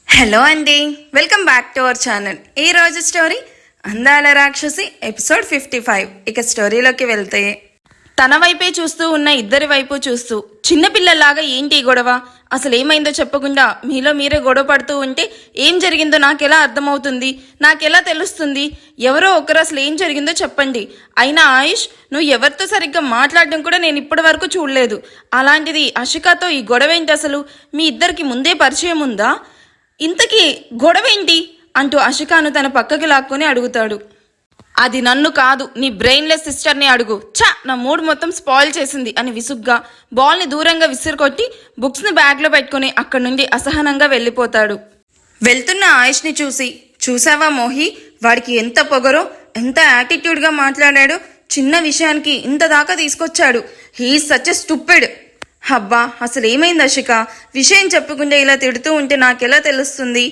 Hello అండి, welcome back to our channel. ఈ రోజు స్టోరీ అందాల రాక్షసి ఎపిసోడ్ 55. ఇక స్టోరీలోకి వెళ్తే, తన వైపే చూస్తూ ఉన్న ఇద్దరి వైపు చూస్తూ చిన్నపిల్లలాగా ఏంటి గొడవ, అసలు ఏమైందో చెప్పకుండా మీలో మీరే గొడవ పడుతూ ఉంటే ఏం జరిగిందో నాకెలా అర్థమవుతుంది, నాకెలా తెలుస్తుంది? ఎవరో ఒకరు అసలు ఏం జరిగిందో చెప్పండి. అయినా ఆయుష్, నువ్వు ఎవరితో సరిగ్గా మాట్లాడడం కూడా నేను ఇప్పటి వరకు చూడలేదు. అలాంటిది అషికాతో ఈ గొడవ ఏంటి? అసలు మీ ఇద్దరికి ముందే పరిచయం ఉందా? ఇంతకీ గొడవేంటి అంటూ అషికాను తన పక్కకి లాక్కొని అడుగుతాడు. అది నన్ను కాదు, నీ బ్రెయిన్లెస్ సిస్టర్ని అడుగు. నా మూడ్ మొత్తం స్పాయిల్ చేసింది అని విసుగ్గా బాల్ని దూరంగా విసిరుకొట్టి బుక్స్ని బ్యాగ్లో పెట్టుకుని అక్కడి నుండి అసహనంగా వెళ్ళిపోతాడు. వెళ్తున్న ఆయుష్ని చూసి, చూసావా మోహి, వాడికి ఎంత పొగరో, ఎంత యాటిట్యూడ్గా మాట్లాడాడో, చిన్న విషయానికి ఇంత దాకా తీసుకొచ్చాడు. He is such a stupid. అబ్బా, అసలు ఏమైంది అషిక? విషయం చెప్పకుండా ఇలా తిడుతూ ఉంటే నాకెలా తెలుస్తుంది?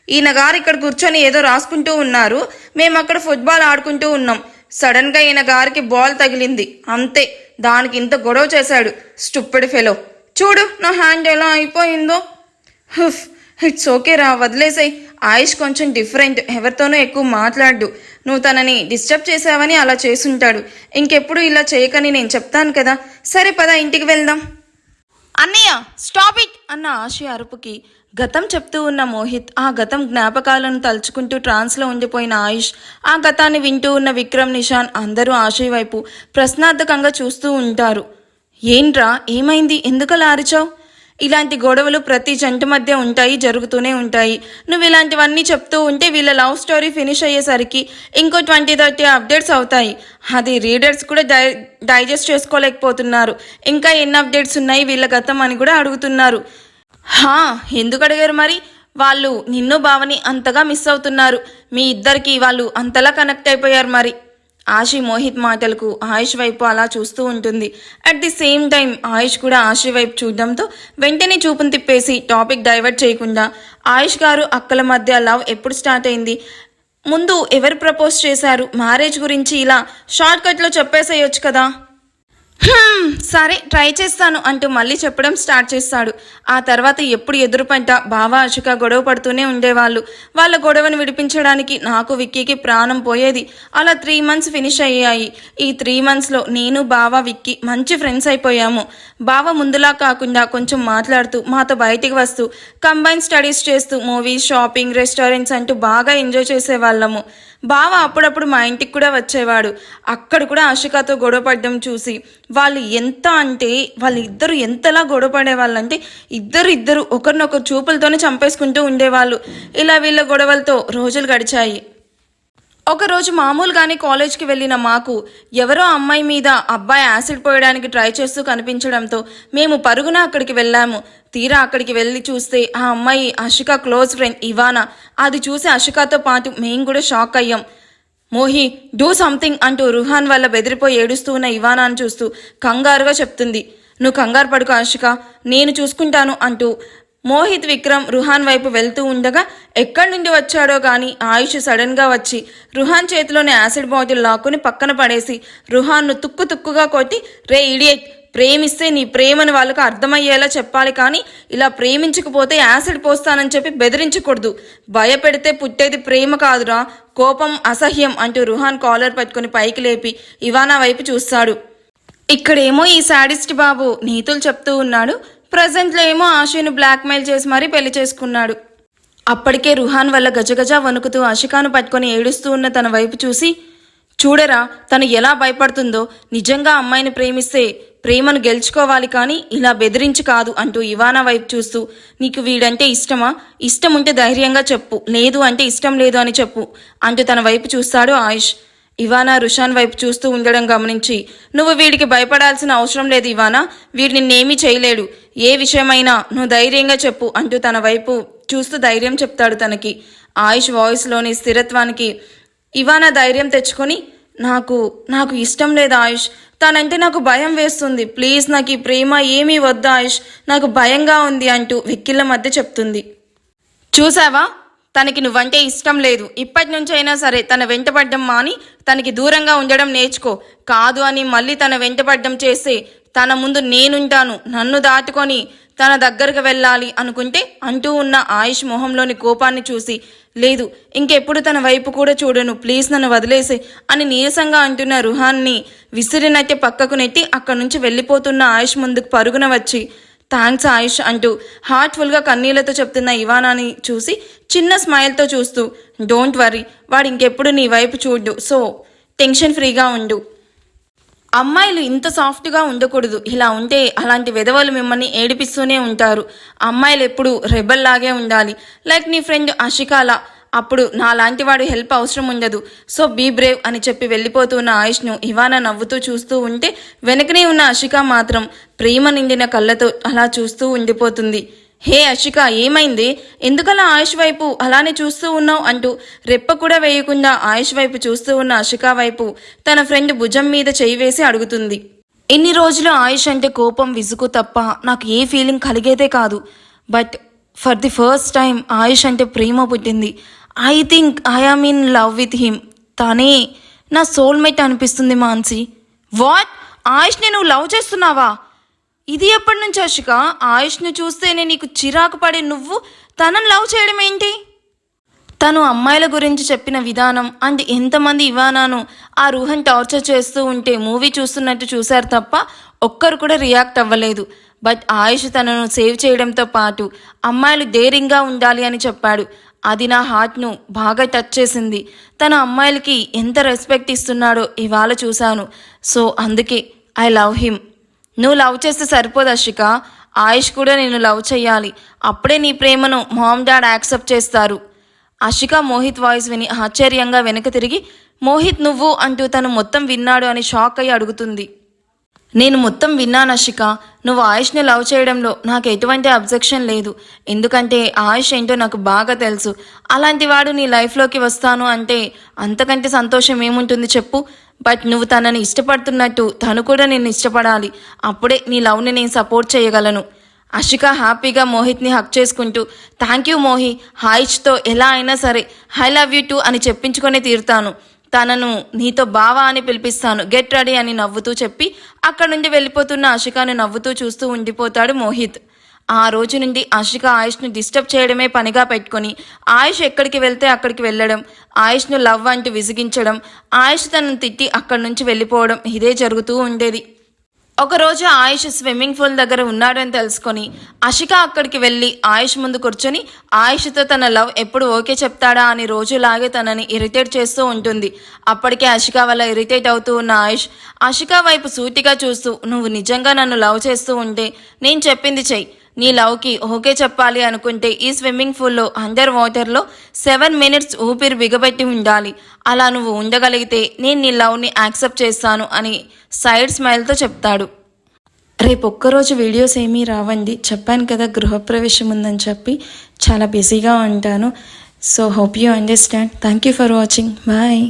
ఈయన గారు ఇక్కడ కూర్చొని ఏదో రాసుకుంటూ ఉన్నారు, మేము అక్కడ ఫుట్బాల్ ఆడుకుంటూ ఉన్నాం. సడన్గా ఈయన గారికి బాల్ తగిలింది, అంతే. దానికి ఇంత గొడవ చేశాడు. Stupid fellow. చూడు నా హ్యాండ్ ఎలా అయిపోయిందో. హుఫ్, ఇట్స్ ఓకే రా, వదిలేసాయి. ఆయుష్ కొంచెం డిఫరెంట్, ఎవరితోనూ ఎక్కువ మాట్లాడు. నువ్వు తనని డిస్టర్బ్ చేసావని అలా చేసుంటాడు. ఇంకెప్పుడు ఇలా చేయకని నేను చెప్తాను కదా. సరే పద, ఇంటికి వెళ్దాం. అన్నయ్య, స్టాప్ ఇట్ అన్న ఆశి అరుపుకి గతం చెప్తూ ఉన్న మోహిత్ ఆ గతం జ్ఞాపకాలను తలుచుకుంటూ ట్రాన్స్లో ఉండిపోయిన ఆయుష్, ఆ గతాన్ని వింటూ ఉన్న విక్రమ్, నిషాన్ అందరూ ఆశి వైపు ప్రశ్నార్థకంగా చూస్తూ ఉంటారు. ఏంట్రా, ఏమైంది? ఎందుకలా అరిచావు? ఇలాంటి గొడవలు ప్రతి జంట మధ్య ఉంటాయి, జరుగుతూనే ఉంటాయి. నువ్వు ఇలాంటివన్నీ చెప్తూ ఉంటే వీళ్ళ లవ్ స్టోరీ ఫినిష్ అయ్యేసరికి ఇంకో 20-30 అప్డేట్స్ అవుతాయి. అది రీడర్స్ కూడా డైజెస్ట్ చేసుకోలేకపోతున్నారు. ఇంకా ఎన్ని అప్డేట్స్ ఉన్నాయి వీళ్ళ గతం అని కూడా అడుగుతున్నారు. ఎందుకు అడిగారు మరి? వాళ్ళు నిన్ను భావని అంతగా మిస్ అవుతున్నారు. మీ ఇద్దరికి వాళ్ళు అంతలా కనెక్ట్ అయిపోయారు. మరి ఆశి మోహిత్ మాటలకు ఆయుష్ వైపు అలా చూస్తూ ఉంటుంది. అట్ ది సేమ్ టైం ఆయుష్ కూడా ఆశి వైపు చూడడంతో వెంటనే చూపును తిప్పేసి టాపిక్ డైవర్ట్ చేయకుండా, ఆయుష్ గారు అక్కల మధ్య లవ్ ఎప్పుడు స్టార్ట్ అయింది, ముందు ఎవరు ప్రపోజ్ చేశారు, మ్యారేజ్ గురించి ఇలా షార్ట్ కట్లో చెప్పేసేయొచ్చు కదా. సరే, ట్రై చేస్తాను అంటూ మళ్ళీ చెప్పడం స్టార్ట్ చేస్తాడు. ఆ తర్వాత ఎప్పుడు ఎదురుపంట బావ అషిక గొడవ పడుతూనే ఉండేవాళ్ళు. వాళ్ళ గొడవను విడిపించడానికి నాకు విక్కీకి ప్రాణం పోయేది. అలా 3 months ఫినిష్ అయ్యాయి. ఈ 3 monthsలో నేను, బావ, విక్కీ మంచి ఫ్రెండ్స్ అయిపోయాము. బావ ముందులా కాకుండా కొంచెం మాట్లాడుతూ మాతో బయటికి వస్తూ కంబైన్ స్టడీస్ చేస్తూ మూవీస్, షాపింగ్, రెస్టారెంట్స్ అంటూ బాగా ఎంజాయ్ చేసేవాళ్ళము. బావ అప్పుడప్పుడు మా ఇంటికి కూడా వచ్చేవాడు. అక్కడ కూడా ఆషికాతో గొడవ పడడం చూసి వాళ్ళిద్దరు ఎంతలా గొడవ పడేవాళ్ళంటే ఇద్దరు ఒకరినొకరు చూపులతోనే చంపేసుకుంటూ ఉండేవాళ్ళు. ఇలా వీళ్ళ గొడవలతో రోజులు గడిచాయి. ఒకరోజు మామూలుగానే కాలేజ్కి వెళ్ళిన మాకు ఎవరో అమ్మాయి మీద అబ్బాయి యాసిడ్ పోయడానికి ట్రై చేస్తూ కనిపించడంతో మేము పరుగున అక్కడికి వెళ్ళాము. తీరా అక్కడికి వెళ్ళి చూస్తే ఆ అమ్మాయి అషిక క్లోజ్ ఫ్రెండ్ ఇవానా. అది చూసి అషికాతో పాటు మేము కూడా షాక్ అయ్యాం. మోహి, డూ సంథింగ్ అంటూ రుహాన్ వల్ల బెదిరిపోయి ఏడుస్తూ ఉన్న ఇవానాను చూస్తూ కంగారుగా చెప్తుంది. నువ్వు కంగారు పడుకో ఆషిక, నేను చూసుకుంటాను అంటూ మోహిత్, విక్రమ్ రుహాన్ వైపు వెళ్తూ ఉండగా ఎక్కడి నుండి వచ్చాడో కానీ ఆయుష్ సడన్గా వచ్చి రుహాన్ చేతిలోని యాసిడ్ బాటిల్ లాక్కుని పక్కన పడేసి రుహాన్ను తుక్కుగా కొట్టి, రే ఇడియట్, ప్రేమిస్తే నీ ప్రేమను వాళ్ళకు అర్థమయ్యేలా చెప్పాలి, కానీ ఇలా ప్రేమించకపోతే యాసిడ్ పోస్తానని చెప్పి బెదిరించకూడదు. భయపెడితే పుట్టేది ప్రేమ కాదురా, కోపం, అసహ్యం అంటూ రుహాన్ కాలర్ పట్టుకుని పైకి లేపి ఇవానా వైపు చూస్తాడు. ఇక్కడేమో ఈ శాడిస్ట్ బాబు నీతులు చెప్తూ ఉన్నాడు. ప్రజెంట్లో ఏమో ఆశను బ్లాక్మెయిల్ చేసి మరీ పెళ్లి చేసుకున్నాడు. అప్పటికే రుహాన్ వల్ల గజగజ వణుకుతూ అషికాను పట్టుకొని ఏడుస్తూ ఉన్న తన వైపు చూసి, చూడరా తను ఎలా భయపడుతుందో, నిజంగా అమ్మాయిని ప్రేమిస్తే ప్రేమను గెలుచుకోవాలి, కానీ ఇలా బెదిరించి కాదు అంటూ ఇవానా వైపు చూస్తూ, నీకు వీడంటే ఇష్టమా? ఇష్టం ఉంటే ధైర్యంగా చెప్పు, లేదు అంటే ఇష్టం లేదు అని చెప్పు అంటూ తన వైపు చూస్తాడు ఆయుష్. ఇవానా రుషాన్ వైపు చూస్తూ ఉండడం గమనించి, నువ్వు వీడికి భయపడాల్సిన అవసరం లేదు ఇవానా, వీడు నిన్నేమీ చేయలేడు, ఏ విషయమైనా నువ్వు ధైర్యంగా చెప్పు అంటూ తన వైపు చూస్తూ ధైర్యం చెప్తాడు తనకి. ఆయుష్ వాయిస్లోని స్థిరత్వానికి ఇవానా ధైర్యం తెచ్చుకొని, నాకు ఇష్టం లేదు ఆయుష్, తనంటే నాకు భయం వేస్తుంది, ప్లీజ్ నాకు ఈ ప్రేమ ఏమీ వద్దు ఆయుష్, నాకు భయంగా ఉంది అంటూ వెక్కిళ్ళ మధ్య చెప్తుంది. చూసావా, తనకి నువ్వంటే ఇష్టం లేదు. ఇప్పటి నుంచైనా సరే తన వెంటపడ్డం మాని తనకి దూరంగా ఉండడం నేర్చుకో. కాదు అని మళ్ళీ తన వెంటపడ్డం చేస్తే తన ముందు నేనుంటాను, నన్ను దాటుకొని తన దగ్గరకు వెళ్ళాలి అనుకుంటే అంటూ ఉన్న ఆయుష్ మొహంలోని కోపాన్ని చూసి లేదు ఇంకెప్పుడు తన వైపు కూడా చూడను ప్లీజ్ నన్ను వదిలేసే అని నీరసంగా అంటున్న రుహాన్ని విసిరినట్టే పక్కకు నెట్టి అక్కడి నుంచి వెళ్ళిపోతున్న ఆయుష్ ముందుకు పరుగున వచ్చి థ్యాంక్స్ ఆయుష్ అంటూ హార్ట్ఫుల్గా కన్నీళ్లతో చెప్తున్న ఇవానాని చూసి చిన్న స్మైల్తో చూస్తూ డోంట్ వరీ వాడు ఇంకెప్పుడు నీ వైపు చూడ్డు సో టెన్షన్ ఫ్రీగా ఉండు. అమ్మాయిలు ఇంత సాఫ్ట్గా ఉండకూడదు, ఇలా ఉంటే అలాంటి వెధవలు మిమ్మల్ని ఏడిపిస్తూనే ఉంటారు. అమ్మాయిలు ఎప్పుడు రెబల్లాగే ఉండాలి, లైక్ నీ ఫ్రెండ్ అషికాలా. అప్పుడు నా లాంటి వాడు హెల్ప్ అవసరం ఉండదు. సో బీ బ్రేవ్ అని చెప్పి వెళ్ళిపోతున్న ఆయుష్ను ఇవానా నవ్వుతూ చూస్తూ ఉంటే వెనకనే ఉన్న అషిక మాత్రం ప్రేమ నిండిన కళ్ళతో అలా చూస్తూ ఉండిపోతుంది. హే అషిక ఏమైంది, ఎందుకలా ఆయుష్ వైపు అలానే చూస్తూ ఉన్నావు అంటూ రెప్ప కూడా వేయకుండా ఆయుష్ వైపు చూస్తూ ఉన్న అషిక వైపు తన ఫ్రెండ్ భుజం మీద చేయి వేసి అడుగుతుంది. ఇన్ని రోజులు ఆయుష్ అంటే కోపం విసుగు తప్ప నాకు ఏ ఫీలింగ్ కలిగేదే కాదు. But for the first time Ayush అంటే ప్రేమ పుట్టింది. I think I am in love with him. తనే నా సోల్మేట్ అనిపిస్తుంది మాన్సి. వాట్, ఆయుష్ని నువ్వు లవ్ చేస్తున్నావా? ఇది ఎప్పటి నుంచి అషిక? ఆయుష్ను చూస్తేనే నీకు చిరాకు పడి నువ్వు తనను లవ్ చేయడం ఏంటి? తను అమ్మాయిల గురించి చెప్పిన విధానం అండ్ ఎంతమంది ఇవానాను ఆ రూహన్ టార్చర్ చేస్తూ ఉంటే మూవీ చూస్తున్నట్టు చూశారు తప్ప ఒక్కరు కూడా రియాక్ట్ అవ్వలేదు. బట్ ఆయుష్ తనను సేవ్ చేయడంతో పాటు అమ్మాయిలు డేరింగ్గా ఉండాలి అని చెప్పాడు. అది నా హార్ట్ను బాగా టచ్ చేసింది. తన అమ్మాయిలకి ఎంత రెస్పెక్ట్ ఇస్తున్నాడో ఇవాళ చూశాను. సో అందుకే ఐ లవ్ హిమ్. నువ్వు లవ్ చేస్తే సరిపోదు అషిక, ఆయుష్ కూడా నేను లవ్ చెయ్యాలి. అప్పుడే నీ ప్రేమను మామ్ డాడ్ యాక్సెప్ట్ చేస్తారు. అషిక మోహిత్ వాయిస్ విని ఆశ్చర్యంగా వెనక తిరిగి మోహిత్ నువ్వు అంటూ తను మొత్తం విన్నాడు అని షాక్ అయ్యి అడుగుతుంది. నేను మొత్తం విన్నాను అషిక. నువ్వు ఆయుష్ని లవ్ చేయడంలో నాకు ఎటువంటి అబ్జెక్షన్ లేదు. ఎందుకంటే ఆయుష్ ఏంటో నాకు బాగా తెలుసు. అలాంటి వాడు నీ లైఫ్లోకి వస్తాను అంటే అంతకంటే సంతోషం ఏముంటుంది చెప్పు. బట్ నువ్వు తనని ఇష్టపడుతున్నట్టు తను కూడా నిన్ను ఇష్టపడాలి. అప్పుడే నీ లవ్ని నేను సపోర్ట్ చేయగలను. అషిక హ్యాపీగా మోహిత్ని హక్ చేసుకుంటూ థ్యాంక్ యూ మోహి, ఆయుష్తో ఎలా అయినా సరే ఐ లవ్ యూ టూ అని చెప్పించుకొని తీరుతాను. తనను నీతో బావా అని పిలిపిస్తాను, గెట్ రెడీ అని నవ్వుతూ చెప్పి అక్కడ నుండి వెళ్ళిపోతున్న అషికాను నవ్వుతూ చూస్తూ ఉండిపోతాడు మోహిత్. ఆ రోజు నుండి అషిక ఆయుష్ను డిస్టర్బ్ చేయడమే పనిగా పెట్టుకొని ఆయుష్ ఎక్కడికి వెళ్తే అక్కడికి వెళ్ళడం, ఆయుష్ను లవ్ అంటూ విసిగించడం, ఆయుష్ తనను తిట్టి అక్కడి నుంచి వెళ్ళిపోవడం ఇదే జరుగుతూ ఉండేది. ఒకరోజు ఆయుష్ స్విమ్మింగ్ పూల్ దగ్గర ఉన్నాడని తెలుసుకొని అషిక అక్కడికి వెళ్ళి ఆయుష్ ముందు కూర్చొని ఆయుష్తో తన లవ్ ఎప్పుడు ఓకే చెప్తాడా అని రోజులాగే తనని ఇరిటేట్ చేస్తూ ఉంటుంది. అప్పటికే అషిక వల్ల ఇరిటేట్ అవుతూ ఉన్న ఆయుష్ అషిక వైపు సూటిగా చూస్తూ నువ్వు నిజంగా నన్ను లవ్ చేస్తూ ఉంటే నేను చెప్పింది చెయ్యి. నీ లవ్కి ఓకే చెప్పాలి అనుకుంటే ఈ స్విమ్మింగ్ పూల్లో అండర్ వాటర్లో 7 minutes ఊపిరి బిగబెట్టి ఉండాలి. అలా నువ్వు ఉండగలిగితే నేను నీ లవ్ని యాక్సెప్ట్ చేస్తాను అని సైడ్ స్మైల్తో చెప్తాడు. రేపు ఒక్కరోజు వీడియోస్ ఏమీ రావండి, చెప్పాను కదా గృహప్రవేశం ఉందని చెప్పి చాలా బిజీగా ఉంటాను. So hope you understand. Thank you for watching. Bye.